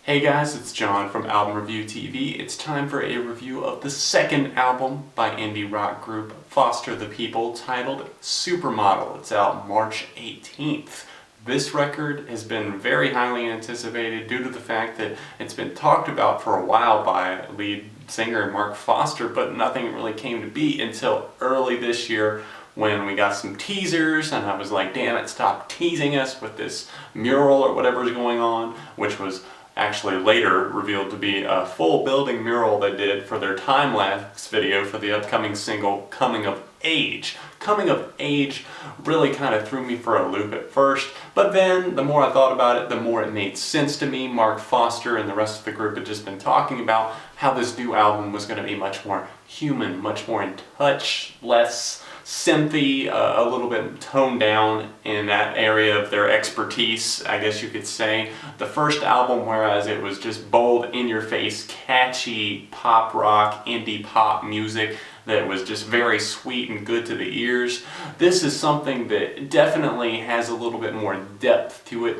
Hey guys, it's John from Album Review TV. It's time for a review of the second album by indie rock group Foster the People, titled Supermodel. It's out March 18th. This record has been very highly anticipated due to the fact that it's been talked about for a while by lead singer Mark Foster, but nothing really came to be until early this year when we got some teasers, and I was like, damn it, stop teasing us with this mural or whatever's going on, which was actually later revealed to be a full building mural they did for their time-lapse video for the upcoming single, Coming of Age. Coming of Age really kind of threw me for a loop at first, but then the more I thought about it, the more it made sense to me. Mark Foster and the rest of the group had just been talking about how this new album was going to be much more human, much more in touch, less synthy, a little bit toned down in that area of their expertise, I guess you could say. The first album, whereas it was just bold, in-your-face, catchy pop rock, indie pop music that was just very sweet and good to the ears, this is something that definitely has a little bit more depth to it,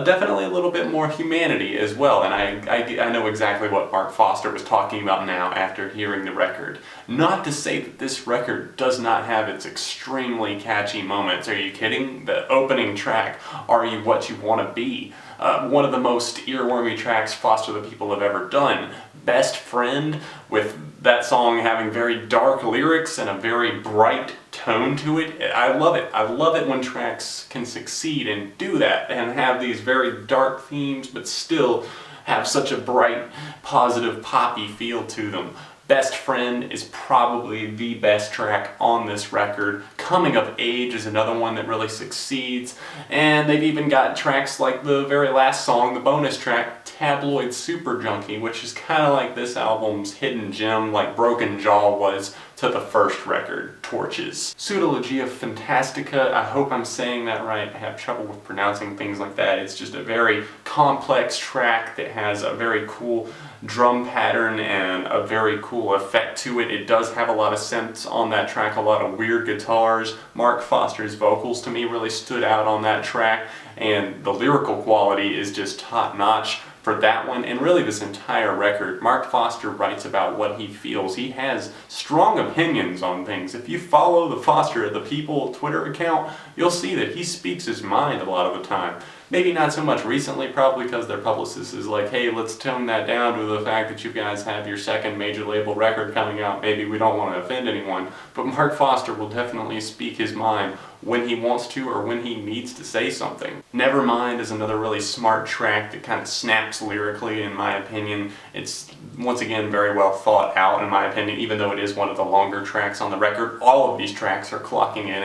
definitely a little bit more humanity as well, and I know exactly what Mark Foster was talking about now after hearing the record. Not to say that this record does not have its extremely catchy moments. Are you kidding? The opening track, Are You What You Want to Be? One of the most earwormy tracks Foster the People have ever done. Best Friend, with that song having very dark lyrics and a very bright tone to it. I love it. I love it when tracks can succeed and do that and have these very dark themes but still have such a bright, positive, poppy feel to them. Best Friend is probably the best track on this record. Coming of Age is another one that really succeeds, and they've even got tracks like the very last song, the bonus track, Tabloid Super Junkie, which is kind of like this album's hidden gem, like Broken Jaw was to the first record, Torches. Pseudologia, Fantastica, I hope I'm saying that right. I have trouble with pronouncing things like that. It's just a very complex track that has a very cool drum pattern and a very cool effect to it. It does have a lot of synths on that track, a lot of weird guitars. Mark Foster's vocals to me really stood out on that track, and the lyrical quality is just top-notch for that one, and really this entire record. Mark Foster writes about what he feels. He has strong opinions on things. If you follow the Foster the People Twitter account, you'll see that he speaks his mind a lot of the time. Maybe not so much recently, probably because their publicist is like, hey, let's tone that down to the fact that you guys have your second major label record coming out. Maybe we don't want to offend anyone. But Mark Foster will definitely speak his mind when he wants to or when he needs to say something. Nevermind is another really smart track that kind of snaps lyrically, in my opinion. It's, once again, very well thought out, in my opinion, even though it is one of the longer tracks on the record. All of these tracks are clocking it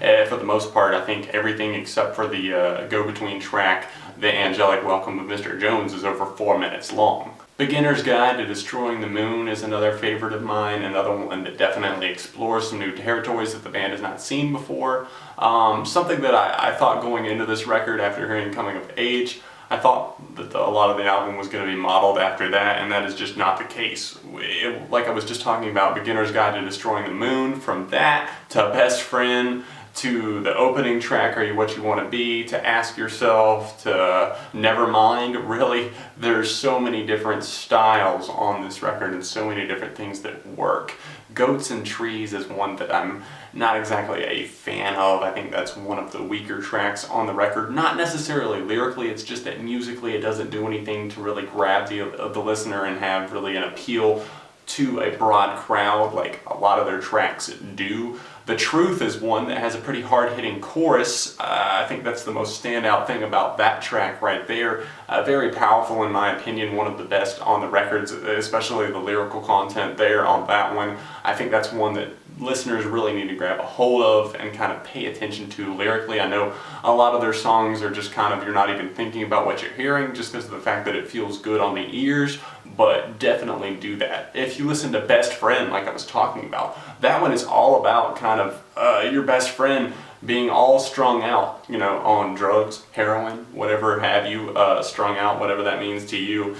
in. For the most part, I think everything except for the go-between track, The Angelic Welcome of Mr. Jones, is over 4 minutes long. Beginner's Guide to Destroying the Moon is another favorite of mine, another one that definitely explores some new territories that the band has not seen before. Something that I thought going into this record after hearing Coming of Age, I thought that a lot of the album was going to be modeled after that, and that is just not the case. Like I was just talking about, Beginner's Guide to Destroying the Moon, from that to Best Friend, to the opening track, Are You What You Want to Be, to Ask Yourself, to Nevermind. Really, there's so many different styles on this record and so many different things that work. Goats and Trees is one that I'm not exactly a fan of. I think that's one of the weaker tracks on the record. Not necessarily lyrically, it's just that musically it doesn't do anything to really grab the listener and have really an appeal to a broad crowd like a lot of their tracks do. The Truth is one that has a pretty hard-hitting chorus. I think that's the most standout thing about that track right there. Very powerful in my opinion, one of the best on the records, especially the lyrical content there on that one. I think that's one that listeners really need to grab a hold of and kind of pay attention to lyrically. I know a lot of their songs are just kind of, you're not even thinking about what you're hearing just because of the fact that it feels good on the ears, but definitely do that. If you listen to Best Friend, like I was talking about, that one is all about kind of your best friend being all strung out, you know, on drugs, heroin, whatever have you, strung out, whatever that means to you.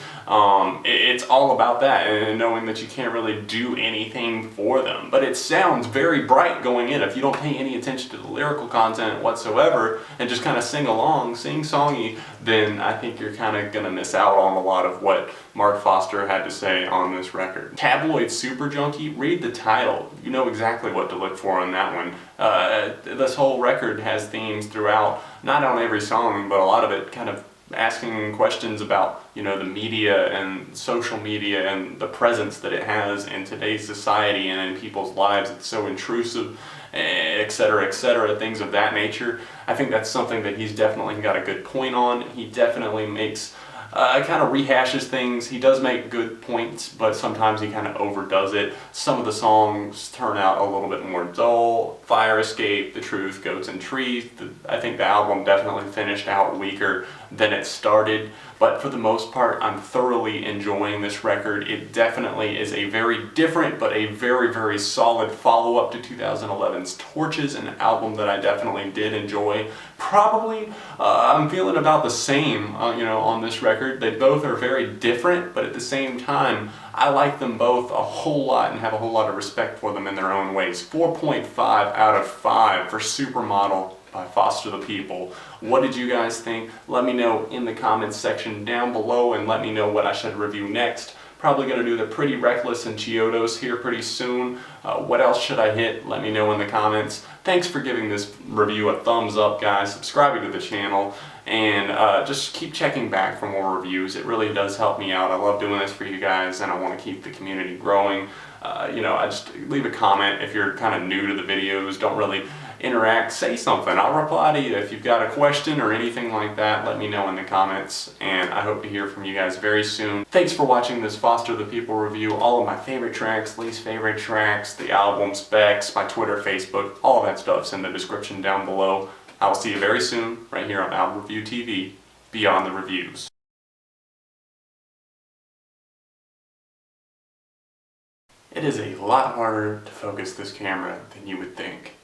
It's all about that, and knowing that you can't really do anything for them. But it sounds very bright going in. If you don't pay any attention to the lyrical content whatsoever and just kind of sing along, sing-songy, then I think you're kind of going to miss out on a lot of what Mark Foster had to say on this record. Tabloid Super Junkie, read the title. You know exactly what to look for on that one. This whole record has themes throughout, not on every song, but a lot of it kind of asking questions about, you know, the media and social media and the presence that it has in today's society and in people's lives. It's so intrusive, etc., things of that nature. I think that's something that he's definitely got a good point on. He definitely makes kind of rehashes things. He does make good points, but sometimes he kind of overdoes it. Some of the songs turn out a little bit more dull. Fire Escape, The Truth, Goats and Trees. I think the album definitely finished out weaker than it started, but for the most part, I'm thoroughly enjoying this record. It definitely is a very different, but a very, very solid follow-up to 2011's Torches, an album that I definitely did enjoy. Probably, I'm feeling about the same, you know, on this record. They both are very different, but at the same time, I like them both a whole lot and have a whole lot of respect for them in their own ways. 4.5 out of 5 for Supermodel by Foster the People. What did you guys think? Let me know in the comments section down below, and let me know what I should review next. Probably going to do the Pretty Reckless and Chiodos here pretty soon. What else should I hit? Let me know in the comments. Thanks for giving this review a thumbs up, guys, subscribing to the channel, and just keep checking back for more reviews. It really does help me out. I love doing this for you guys, and I want to keep the community growing. You know, I just leave a comment if you're kind of new to the videos, don't really interact, say something. I'll reply to you. If you've got a question or anything like that, let me know in the comments, and I hope to hear from you guys very soon. Thanks for watching this Foster the People review. All of my favorite tracks, least favorite tracks, the album specs, my Twitter, Facebook, all of that stuff's in the description down below. I will see you very soon, right here on Album Review TV, Beyond the Reviews. It is a lot harder to focus this camera than you would think.